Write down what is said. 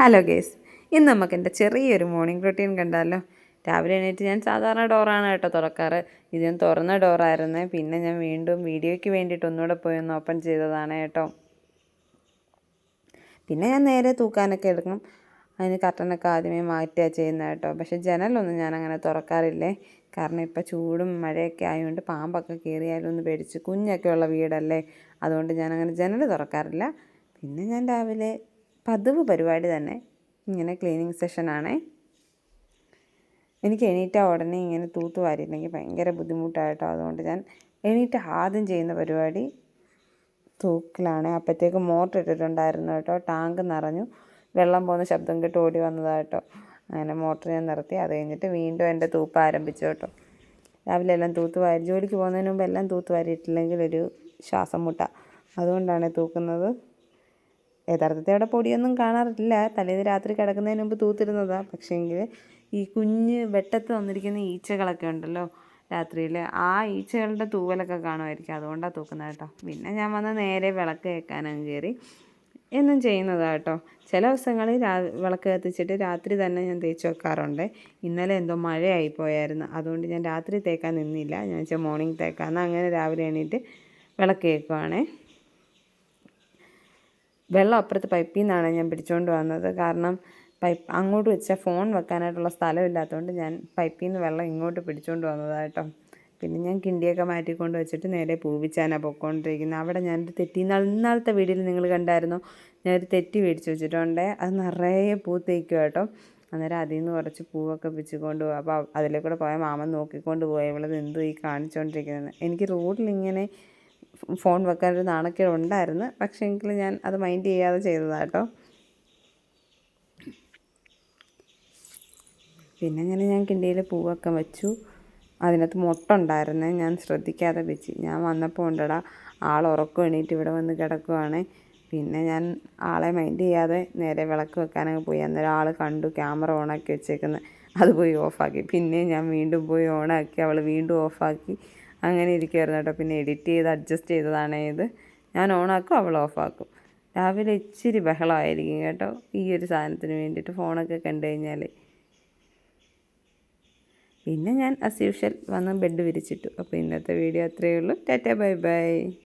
Hello guys, ഇന്ന് നമുക്ക് എൻ്റെ ചെറിയൊരു മോർണിംഗ് റൊട്ടീൻ കണ്ടാലോ. രാവിലെ എണീറ്റ് ഞാൻ സാധാരണ ഡോറാണ് കേട്ടോ തുറക്കാറ്. ഇത് ഞാൻ തുറന്ന ഡോറായിരുന്നു. പിന്നെ ഞാൻ വീണ്ടും വീഡിയോയ്ക്ക് വേണ്ടിയിട്ട് ഒന്നുകൂടെ പോയി ഒന്ന് ഓപ്പൺ ചെയ്തതാണ് കേട്ടോ. പിന്നെ ഞാൻ നേരെ തൂക്കാനൊക്കെ എടുക്കണം. അതിന് കർട്ടനൊക്കെ ആദ്യമേ മാറ്റുക ചെയ്യുന്നത് കേട്ടോ. പക്ഷേ ജനലൊന്നും ഞാനങ്ങനെ തുറക്കാറില്ലേ. കാരണം ഇപ്പോൾ ചൂടും മഴയൊക്കെ ആയതുകൊണ്ട് പാമ്പൊക്കെ കയറിയാലും ഒന്ന് പേടിച്ച്, കുഞ്ഞൊക്കെ ഉള്ള വീടല്ലേ, അതുകൊണ്ട് ഞാനങ്ങനെ ജനൽ തുറക്കാറില്ല. പിന്നെ ഞാൻ രാവിലെ പതിവ് പരിപാടി തന്നെ ഇങ്ങനെ ക്ലീനിങ് സെഷനാണേ. എനിക്ക് എണീറ്റ ഉടനെ ഇങ്ങനെ തൂത്ത് വാരിയില്ലെങ്കിൽ ഭയങ്കര ബുദ്ധിമുട്ടായിട്ടോ. അതുകൊണ്ട് ഞാൻ എണീറ്റ് ആദ്യം ചെയ്യുന്ന പരിപാടി തൂക്കലാണ്. അപ്പോഴത്തേക്ക് മോട്ടർ ഇട്ടിട്ടുണ്ടായിരുന്നു കേട്ടോ. ടാങ്ക് നിറഞ്ഞു, വെള്ളം പോകുന്ന ശബ്ദം കേട്ട് ഓടി വന്നതാട്ടോ. അങ്ങനെ മോട്ടർ ഞാൻ നിർത്തി. അത് കഴിഞ്ഞിട്ട് വീണ്ടും എൻ്റെ തൂപ്പ് ആരംഭിച്ചു കേട്ടോ. രാവിലെ എല്ലാം തൂത്ത് വാരി, ജോലിക്ക് പോകുന്നതിന് മുമ്പ് എല്ലാം തൂത്ത് വാരിയിട്ടില്ലെങ്കിൽ ഒരു ശ്വാസം മുട്ട, അതുകൊണ്ടാണ് തൂക്കുന്നത്. യഥാർത്ഥത്തിൽ അവിടെ പൊടിയൊന്നും കാണാറില്ല. തലേന്ന് രാത്രി കിടക്കുന്നതിന് മുമ്പ് തൂത്തിരുന്നതാണ്. പക്ഷേങ്കിൽ ഈ കുഞ്ഞ് വെട്ടത്ത് വന്നിരിക്കുന്ന ഈച്ചകളൊക്കെ ഉണ്ടല്ലോ രാത്രിയിൽ, ആ ഈച്ചകളുടെ തൂവലൊക്കെ കാണുമായിരിക്കും, അതുകൊണ്ടാണ് തൂക്കുന്നത് കേട്ടോ. പിന്നെ ഞാൻ വന്ന് നേരെ വിളക്ക് കേൾക്കാനങ്ങ് കയറി. എന്നും ചെയ്യുന്നതാണ് കേട്ടോ. ചില ദിവസങ്ങളിൽ വിളക്ക് കത്തിച്ചിട്ട് രാത്രി തന്നെ ഞാൻ തേച്ച് വെക്കാറുണ്ട്. ഇന്നലെ എന്തോ മഴയായി പോയായിരുന്നു, അതുകൊണ്ട് ഞാൻ രാത്രി തേക്കാൻ നിന്നില്ല. ഞാൻ വെച്ചാൽ മോർണിംഗ് തേക്കാമെന്ന്. അങ്ങനെ രാവിലെ എണീറ്റ് വിളക്ക് കേൾക്കുവാണേ. വെള്ളം അപ്പുറത്ത് പൈപ്പിൽ നിന്നാണ് ഞാൻ പിടിച്ചുകൊണ്ട് വന്നത്. കാരണം അങ്ങോട്ട് വെച്ചാൽ ഫോൺ വെക്കാനായിട്ടുള്ള സ്ഥലമില്ലാത്തതുകൊണ്ട് ഞാൻ പൈപ്പിൽ നിന്ന് വെള്ളം ഇങ്ങോട്ട് പിടിച്ചുകൊണ്ട് വന്നതാണ് കേട്ടോ. പിന്നെ ഞാൻ കിണ്ടിയൊക്കെ മാറ്റിക്കൊണ്ട് വെച്ചിട്ട് നേരെ പൂവിച്ചാനാണ് പൊയ്ക്കൊണ്ടിരിക്കുന്നത്. അവിടെ ഞാനൊരു തെറ്റി, ഇന്നാളത്തെ വീഡിയോയിൽ നിങ്ങൾ കണ്ടായിരുന്നു, ഞാനൊരു തെറ്റി മേടിച്ച് വെച്ചിട്ടുണ്ട്. അത് നിറയെ പൂ തേക്കുക കേട്ടോ. അന്നേരം അതിൽ നിന്ന് കുറച്ച് പൂവൊക്കെ പിച്ചിക്കൊണ്ട് പോകും. അപ്പോൾ അതിലേക്കൂടെ പോയ മാമൻ നോക്കിക്കൊണ്ട് പോയി, ഇവളത് എന്തോ ഈ കാണിച്ചുകൊണ്ടിരിക്കുന്നത്. എനിക്ക് റോഡിലിങ്ങനെ ഫോൺ വെക്കാനൊരു നാണക്കേട് ഉണ്ടായിരുന്നു. പക്ഷേ എങ്കിൽ ഞാൻ അത് മൈൻഡ് ചെയ്യാതെ ചെയ്തതാണ് കേട്ടോ. പിന്നെ അങ്ങനെ ഞാൻ കിണ്ടിയിൽ പൂവൊക്കെ വെച്ചു. അതിനകത്ത് മുട്ട ഉണ്ടായിരുന്നേ, ഞാൻ ശ്രദ്ധിക്കാതെ വെച്ച്. ഞാൻ വന്നപ്പോൾ ഉണ്ടടാ ആൾ ഉറക്കം എണീറ്റ് ഇവിടെ വന്ന് കിടക്കുവാണ്. പിന്നെ ഞാൻ ആളെ മൈൻഡ് ചെയ്യാതെ നേരെ വിളക്ക് വെക്കാനങ്ങ് പോയി. അന്നേരം ആൾ കണ്ടു ക്യാമറ ഓണാക്കി വെച്ചേക്കുന്നത്, അത് പോയി ഓഫാക്കി. പിന്നെ ഞാൻ വീണ്ടും പോയി ഓണാക്കി, അവൾ വീണ്ടും ഓഫാക്കി. അങ്ങനെ ഇരിക്കുമായിരുന്നു കേട്ടോ. പിന്നെ എഡിറ്റ് ചെയ്ത് അഡ്ജസ്റ്റ് ചെയ്തതാണ് ഇത്. ഞാൻ ഓണാക്കും, അവൾ ഓഫാക്കും. രാവിലെ ഇച്ചിരി ബഹളമായിരിക്കും കേട്ടോ ഈ ഒരു സാധനത്തിന് വേണ്ടിയിട്ട്, ഫോണൊക്കെ കണ്ടു കഴിഞ്ഞാൽ. പിന്നെ ഞാൻ ആസ് യൂഷ്വൽ വന്ന് ബെഡ് വിരിച്ചിട്ടു. അപ്പോൾ ഇന്നത്തെ വീഡിയോ അത്രയേ ഉള്ളൂ. Tata bye bye.